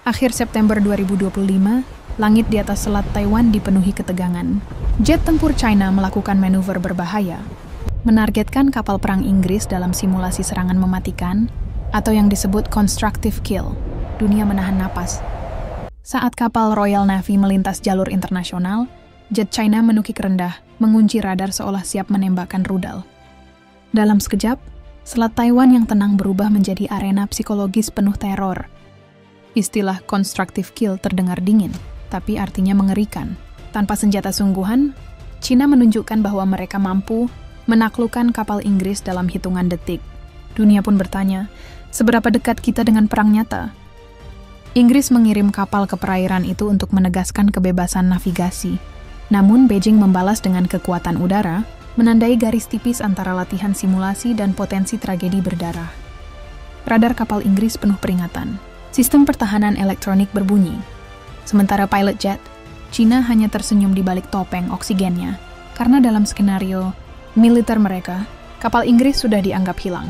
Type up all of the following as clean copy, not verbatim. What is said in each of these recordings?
Akhir September 2025, langit di atas Selat Taiwan dipenuhi ketegangan. Jet tempur China melakukan manuver berbahaya, menargetkan kapal perang Inggris dalam simulasi serangan mematikan atau yang disebut constructive kill. Dunia menahan napas. Saat kapal Royal Navy melintas jalur internasional, jet China menukik rendah, mengunci radar seolah siap menembakkan rudal. Dalam sekejap, Selat Taiwan yang tenang berubah menjadi arena psikologis penuh teror. Istilah constructive kill terdengar dingin, tapi artinya mengerikan. Tanpa senjata sungguhan, Cina menunjukkan bahwa mereka mampu menaklukkan kapal Inggris dalam hitungan detik. Dunia pun bertanya, seberapa dekat kita dengan perang nyata? Inggris mengirim kapal ke perairan itu untuk menegaskan kebebasan navigasi. Namun Beijing membalas dengan kekuatan udara, menandai garis tipis antara latihan simulasi dan potensi tragedi berdarah. Radar kapal Inggris penuh peringatan. Sistem pertahanan elektronik berbunyi. Sementara pilot jet, Cina hanya tersenyum di balik topeng oksigennya, karena dalam skenario militer mereka, kapal Inggris sudah dianggap hilang.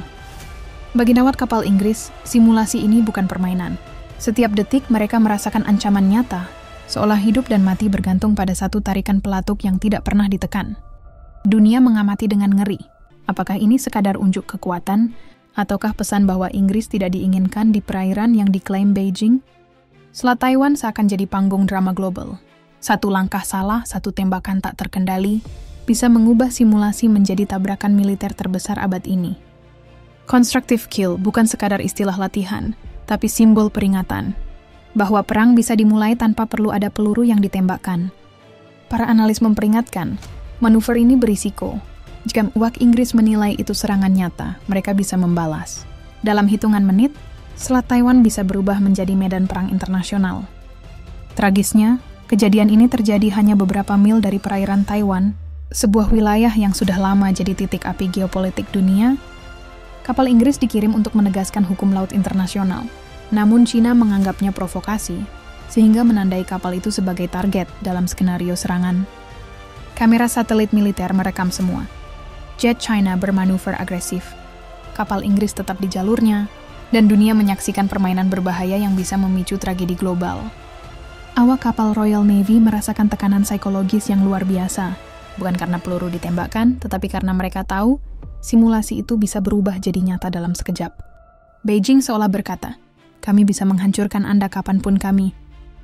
Bagi nawat kapal Inggris, simulasi ini bukan permainan. Setiap detik mereka merasakan ancaman nyata, seolah hidup dan mati bergantung pada satu tarikan pelatuk yang tidak pernah ditekan. Dunia mengamati dengan ngeri. Apakah ini sekadar unjuk kekuatan, ataukah pesan bahwa Inggris tidak diinginkan di perairan yang diklaim Beijing? Selat Taiwan seakan jadi panggung drama global. Satu langkah salah, satu tembakan tak terkendali, bisa mengubah simulasi menjadi tabrakan militer terbesar abad ini. Constructive kill bukan sekadar istilah latihan, tapi simbol peringatan bahwa perang bisa dimulai tanpa perlu ada peluru yang ditembakkan. Para analis memperingatkan, manuver ini berisiko. Jika pihak Inggris menilai itu serangan nyata, mereka bisa membalas. Dalam hitungan menit, Selat Taiwan bisa berubah menjadi medan perang internasional. Tragisnya, kejadian ini terjadi hanya beberapa mil dari perairan Taiwan, sebuah wilayah yang sudah lama jadi titik api geopolitik dunia. Kapal Inggris dikirim untuk menegaskan hukum laut internasional. Namun Cina menganggapnya provokasi, sehingga menandai kapal itu sebagai target dalam skenario serangan. Kamera satelit militer merekam semua. Jet China bermanuver agresif. Kapal Inggris tetap di jalurnya, dan dunia menyaksikan permainan berbahaya yang bisa memicu tragedi global. Awak kapal Royal Navy merasakan tekanan psikologis yang luar biasa, bukan karena peluru ditembakkan, tetapi karena mereka tahu simulasi itu bisa berubah jadi nyata dalam sekejap. Beijing seolah berkata, "Kami bisa menghancurkan Anda kapanpun kami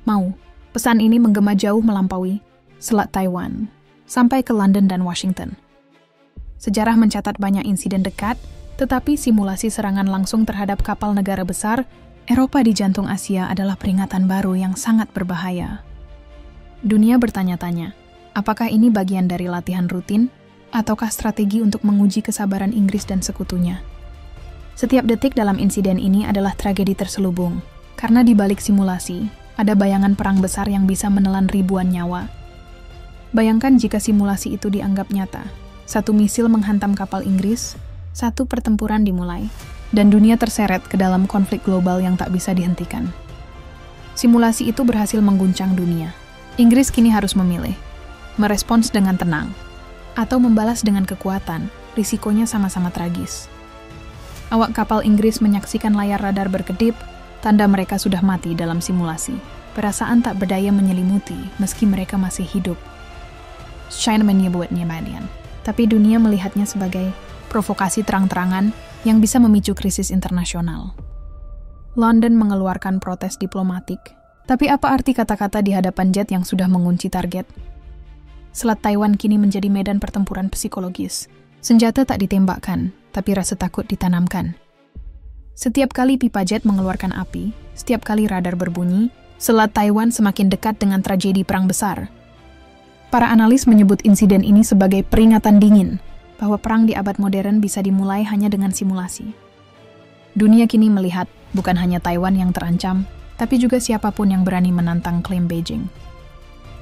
mau." Pesan ini menggema jauh melampaui Selat Taiwan, sampai ke London dan Washington. Sejarah mencatat banyak insiden dekat, tetapi simulasi serangan langsung terhadap kapal negara besar Eropa di jantung Asia adalah peringatan baru yang sangat berbahaya. Dunia bertanya-tanya, apakah ini bagian dari latihan rutin, ataukah strategi untuk menguji kesabaran Inggris dan sekutunya? Setiap detik dalam insiden ini adalah tragedi terselubung, karena di balik simulasi, ada bayangan perang besar yang bisa menelan ribuan nyawa. Bayangkan jika simulasi itu dianggap nyata. Satu misil menghantam kapal Inggris, satu pertempuran dimulai, dan dunia terseret ke dalam konflik global yang tak bisa dihentikan. Simulasi itu berhasil mengguncang dunia. Inggris kini harus memilih, merespons dengan tenang, atau membalas dengan kekuatan. Risikonya sama-sama tragis. Awak kapal Inggris menyaksikan layar radar berkedip, tanda mereka sudah mati dalam simulasi. Perasaan tak berdaya menyelimuti meski mereka masih hidup. China menyebutnya Madian, tapi dunia melihatnya sebagai provokasi terang-terangan yang bisa memicu krisis internasional. London mengeluarkan protes diplomatik, tapi apa arti kata-kata di hadapan jet yang sudah mengunci target? Selat Taiwan kini menjadi medan pertempuran psikologis. Senjata tak ditembakkan, tapi rasa takut ditanamkan. Setiap kali pipa jet mengeluarkan api, setiap kali radar berbunyi, Selat Taiwan semakin dekat dengan tragedi perang besar. Para analis menyebut insiden ini sebagai peringatan dingin bahwa perang di abad modern bisa dimulai hanya dengan simulasi. Dunia kini melihat bukan hanya Taiwan yang terancam, tapi juga siapapun yang berani menantang klaim Beijing.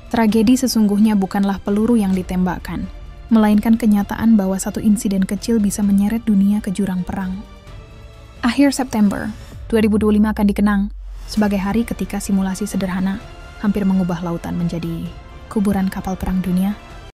Tragedi sesungguhnya bukanlah peluru yang ditembakkan, melainkan kenyataan bahwa satu insiden kecil bisa menyeret dunia ke jurang perang. Akhir September 2025 akan dikenang sebagai hari ketika simulasi sederhana hampir mengubah lautan menjadi kuburan kapal perang dunia.